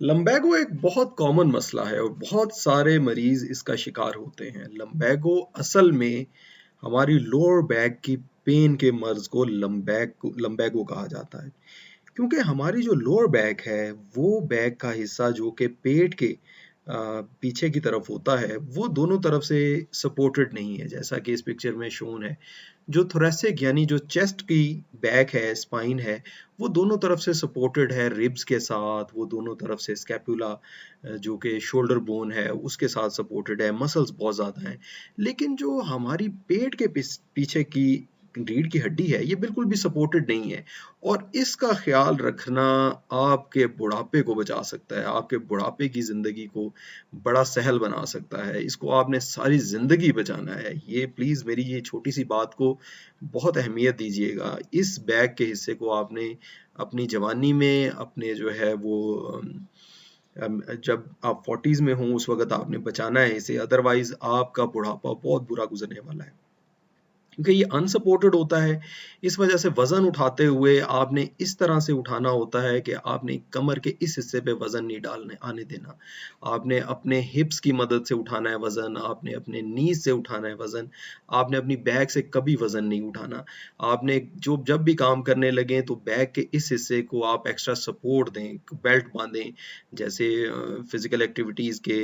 लम्बैगो एक बहुत कॉमन मसला है और बहुत सारे मरीज इसका शिकार होते हैं। लम्बैगो असल में हमारी लोअर बैक की पेन के मर्ज को लम्बैगो कहा जाता है, क्योंकि हमारी जो लोअर बैक है वो बैक का हिस्सा जो कि पेट के पीछे की तरफ होता है वो दोनों तरफ से सपोर्टेड नहीं है, जैसा कि इस पिक्चर में शोन है। जो थोरेसिक यानी जो चेस्ट की बैक है, स्पाइन है, वो दोनों तरफ से सपोर्टेड है रिब्स के साथ। वो दोनों तरफ से स्कैपुला जो कि शोल्डर बोन है उसके साथ सपोर्टेड है। मसल्स बहुत ज़्यादा हैं, लेकिन जो हमारी पेट के पीछे की रीढ़ की हड्डी है ये बिल्कुल भी सपोर्टेड नहीं है। और इसका ख्याल रखना आपके बुढ़ापे को बचा सकता है, आपके बुढ़ापे की ज़िंदगी को बड़ा सहल बना सकता है। इसको आपने सारी ज़िंदगी बचाना है। ये प्लीज़ मेरी ये छोटी सी बात को बहुत अहमियत दीजिएगा। इस बैक के हिस्से को आपने अपनी जवानी में अपने जो है वो जब आप 40s में हों उस वक़्त आपने बचाना है इसे, अदरवाइज़ आपका बुढ़ापा बहुत बुरा गुज़रने वाला है। क्योंकि ये अनसपोर्टेड होता है, इस वजह से वज़न उठाते हुए आपने इस तरह से उठाना होता है कि आपने कमर के इस हिस्से पे वज़न नहीं डालने आने देना। आपने अपने हिप्स की मदद से उठाना है वज़न, आपने अपने नीज़ से उठाना है वज़न, आपने अपनी बैक से कभी वज़न नहीं उठाना। आपने जब भी काम करने लगें तो बैक के इस हिस्से को आप एक्स्ट्रा सपोर्ट दें, बेल्ट बाँधें, जैसे फिज़िकल एक्टिविटीज़ के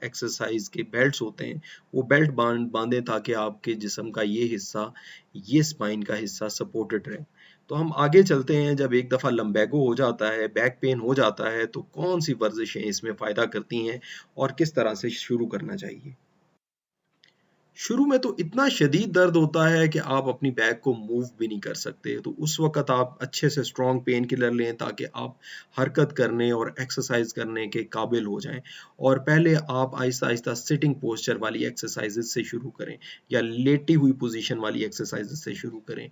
एक्सरसाइज़ के बेल्ट्स होते हैं, वो बेल्ट बांधें ताकि आपके जिस्म का ये हिस्सा, ये स्पाइन का हिस्सा सपोर्टेड रहे। तो हम आगे चलते हैं। जब एक दफ़ा लम्बैगो हो जाता है, बैक पेन हो जाता है, तो कौन सी वर्जिशें इसमें फ़ायदा करती हैं और किस तरह से शुरू करना चाहिए। शुरू में तो इतना शदीद दर्द होता है कि आप अपनी बैक को मूव भी नहीं कर सकते, तो उस वक़्त आप अच्छे से स्ट्रॉन्ग पेन किलर लें ताकि आप हरकत करने और एक्सरसाइज़ करने के काबिल हो जाएँ। और पहले आप आहिस्ता-आहिस्ता सिटिंग पोस्चर वाली एक्सरसाइज़ेज़ से शुरू करें या लेटी हुई पोज़ीशन वाली एक्सरसाइज़ेज़ से शुरू करें।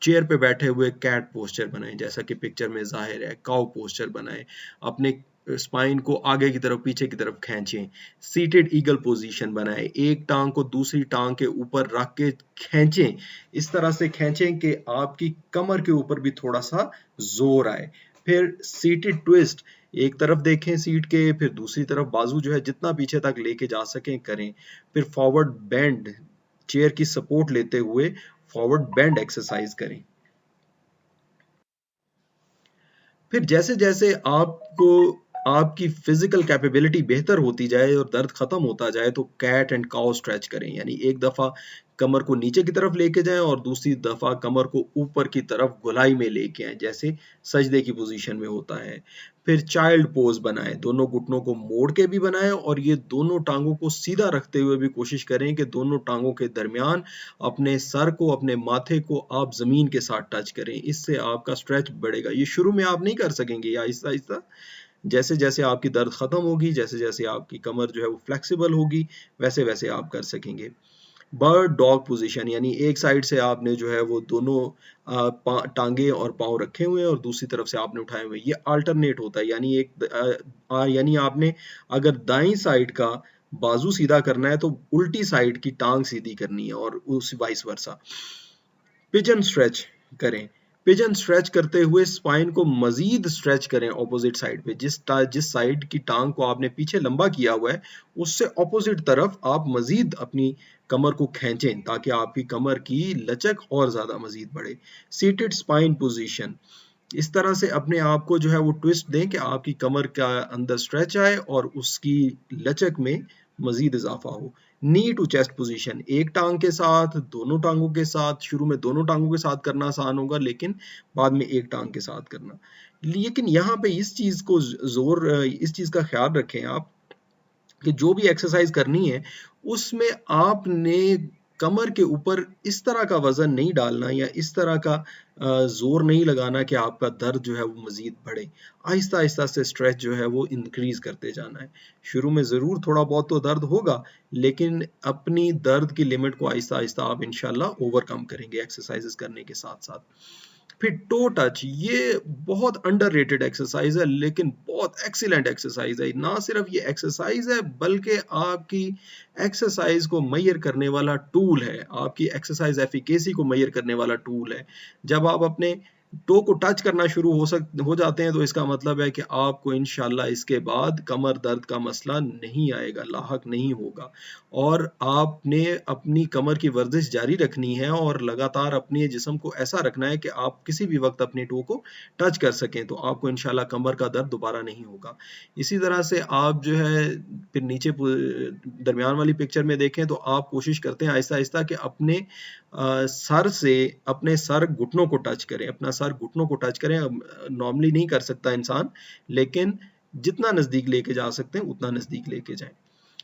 चेयर पे बैठे हुए कैट पोस्चर बनाएं, जैसा कि पिक्चर में जाहिर है। काउ पोस्चर बनाएं, अपने स्पाइन को आगे की तरफ पीछे की तरफ खींचें। सीटेड ईगल पोजीशन बनाएं, एक टांग को दूसरी टांग के ऊपर रख के खींचें, इस तरह से खींचें कि आपकी कमर के ऊपर भी थोड़ा सा जोर आए। फिर सीटेड ट्विस्ट, एक तरफ देखें सीट के, फिर दूसरी तरफ बाजू जो है जितना पीछे तक लेके जा सकें करें। फिर फॉरवर्ड बेंड, चेयर की सपोर्ट लेते हुए फॉरवर्ड बेंड एक्सरसाइज करें। फिर जैसे जैसे आपको आपकी फिजिकल कैपेबिलिटी बेहतर होती जाए और दर्द खत्म होता जाए तो कैट एंड काउ स्ट्रेच करें, यानी एक दफा कमर को नीचे की तरफ लेके जाएं और दूसरी दफा कमर को ऊपर की तरफ गोलाई में लेके आए, जैसे सजदे की पोजीशन में होता है। फिर चाइल्ड पोज बनाएं, दोनों घुटनों को मोड़ के भी बनाएं और ये दोनों टांगों को सीधा रखते हुए भी कोशिश करें कि दोनों टांगों के दरमियान अपने सर को, अपने माथे को आप जमीन के साथ टच करें। इससे आपका स्ट्रेच बढ़ेगा। ये शुरू में आप नहीं कर सकेंगे, आहिस्ता आहिस्ता जैसे जैसे आपकी दर्द खत्म होगी, जैसे जैसे आपकी कमर जो है वो फ्लेक्सिबल होगी, वैसे वैसे आप कर सकेंगे। बर्ड डॉग पोजीशन, यानी एक साइड से आपने जो है वो दोनों टांगे और पाँव रखे हुए हैं और दूसरी तरफ से आपने उठाए हुए हैं। ये अल्टरनेट होता है, यानी यानी आपने अगर दाईं साइड का बाजू सीधा करना है तो उल्टी साइड की टांग सीधी करनी है और उस वाइस वर्सा। पिजन स्ट्रेच करें। पिजन स्ट्रेच करते हुए स्पाइन को मजीद स्ट्रेच करें ऑपोजिट साइड पे। जिस साइड की टांग को आपने पीछे लंबा किया हुआ है उससे ऑपोजिट तरफ आप मजीद अपनी कमर को खींचें ताकि आपकी कमर की लचक और ज्यादा मजीद बढ़े। सीटेड स्पाइन पोजीशन, इस तरह से अपने आप को जो है वो ट्विस्ट दें कि आपकी कमर का अंदर स्ट्रेच आए और उसकी लचक में मजीद इजाफा हो। नी टू चेस्ट पोजीशन, एक टांग के साथ, दोनों टांगों के साथ। शुरू में दोनों टांगों के साथ करना आसान होगा, लेकिन बाद में एक टांग के साथ करना। लेकिन यहाँ पे इस चीज को इस चीज का ख्याल रखें आप कि जो भी एक्सरसाइज करनी है उसमें आपने कमर के ऊपर इस तरह का वजन नहीं डालना या इस तरह का जोर नहीं लगाना कि आपका दर्द जो है वो मजीद बढ़े। आहिस्ता आहिस्ता से स्ट्रेच जो है वो इंक्रीज करते जाना है। शुरू में जरूर थोड़ा बहुत तो दर्द होगा, लेकिन अपनी दर्द की लिमिट को आहिस्ता आहिस्ता आप इंशाल्लाह ओवरकम करेंगे एक्सरसाइजेस करने के साथ साथ। फिर टो टच, ये बहुत अंडररेटेड एक्सरसाइज है लेकिन बहुत एक्सीलेंट एक्सरसाइज है। ना सिर्फ ये एक्सरसाइज है बल्कि आपकी एक्सरसाइज को मेजर करने वाला टूल है, आपकी एक्सरसाइज एफिकेसी को मेजर करने वाला टूल है। जब आप अपने टो को टच करना शुरू हो जाते हैं, तो इसका मतलब है कि आपको इंशाल्लाह इसके बाद कमर दर्द का मसला नहीं आएगा, लाहक नहीं होगा। और आपने अपनी कमर की वर्जिश जारी रखनी है और लगातार अपने जिस्म को ऐसा रखना है कि आप किसी भी वक्त अपने टो को टच कर सकें, तो आपको इंशाल्लाह कमर का दर्द दोबारा नहीं होगा। इसी तरह से आप जो है फिर नीचे दरमियान वाली पिक्चर में देखें तो आप कोशिश करते हैं आहिस्ता आहिस्ता कि अपने सर से अपने सर घुटनों को टच करें, अपना सर घुटनों को टच करें। नॉर्मली नहीं कर सकता इंसान, लेकिन जितना नज़दीक लेके जा सकते हैं उतना नज़दीक लेके जाएं।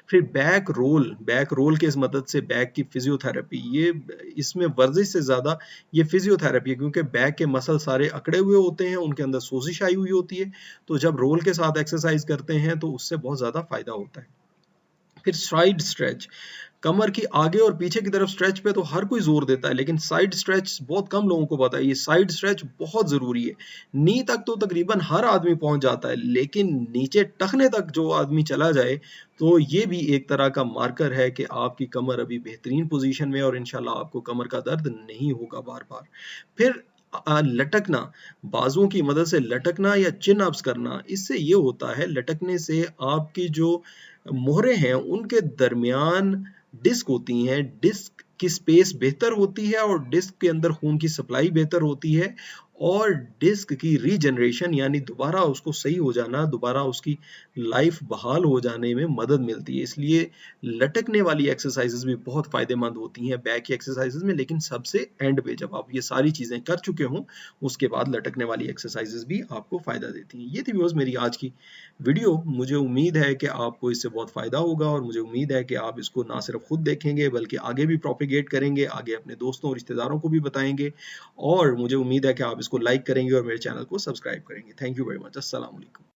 फिर बैक रोल की मदद से बैक की फिजियोथेरेपी, ये इसमें वर्जिश से ज़्यादा ये फिजियोथेरेपी है, क्योंकि बैक के मसल सारे अकड़े हुए होते हैं, उनके अंदर सोजिश आई हुई होती है, तो जब रोल के साथ एक्सरसाइज करते हैं तो उससे बहुत ज़्यादा फायदा होता है। फिर साइड स्ट्रेच, कमर की आगे और पीछे की तरफ स्ट्रेच पे तो हर कोई जोर देता है, लेकिन साइड स्ट्रेच बहुत कम लोगों को पता है। ये साइड स्ट्रेच बहुत जरूरी है। नी तक तो तकरीबन हर आदमी पहुंच जाता है, लेकिन नीचे टखने तक जो आदमी चला जाए तो ये भी एक तरह का मार्कर है कि आपकी कमर अभी बेहतरीन पोजीशन में है और इंशाल्लाह आपको कमर का दर्द नहीं होगा बार बार। फिर लटकना, बाजुओं की मदद से लटकना या चिन अप्स करना, इससे ये होता है, लटकने से आपकी जो मोहरे हैं उनके दरमियान डिस्क होती हैं, डिस्क की स्पेस बेहतर होती है और डिस्क के अंदर खून की सप्लाई बेहतर होती है और डिस्क की रीजनरेशन यानी दोबारा उसको सही हो जाना, दोबारा उसकी लाइफ बहाल हो जाने में मदद मिलती है। इसलिए लटकने वाली एक्सरसाइजेज भी बहुत फायदेमंद होती हैं बैक की एक्सरसाइजेज में, लेकिन सबसे एंड पे जब आप ये सारी चीजें कर चुके हों उसके बाद लटकने वाली एक्सरसाइजेज भी आपको फायदा देती हैं। ये थी व्यूअर्स मेरी आज की वीडियो। मुझे उम्मीद है कि आपको इससे बहुत फ़ायदा होगा और मुझे उम्मीद है कि आप इसको ना सिर्फ खुद देखेंगे बल्कि आगे भी प्रोपेगेट करेंगे, आगे अपने दोस्तों और रिश्तेदारों को भी बताएंगे और मुझे उम्मीद है कि आप इसको लाइक करेंगे और मेरे चैनल को सब्सक्राइब करेंगे। Thank you very much. अस्सलाम वालेकुम।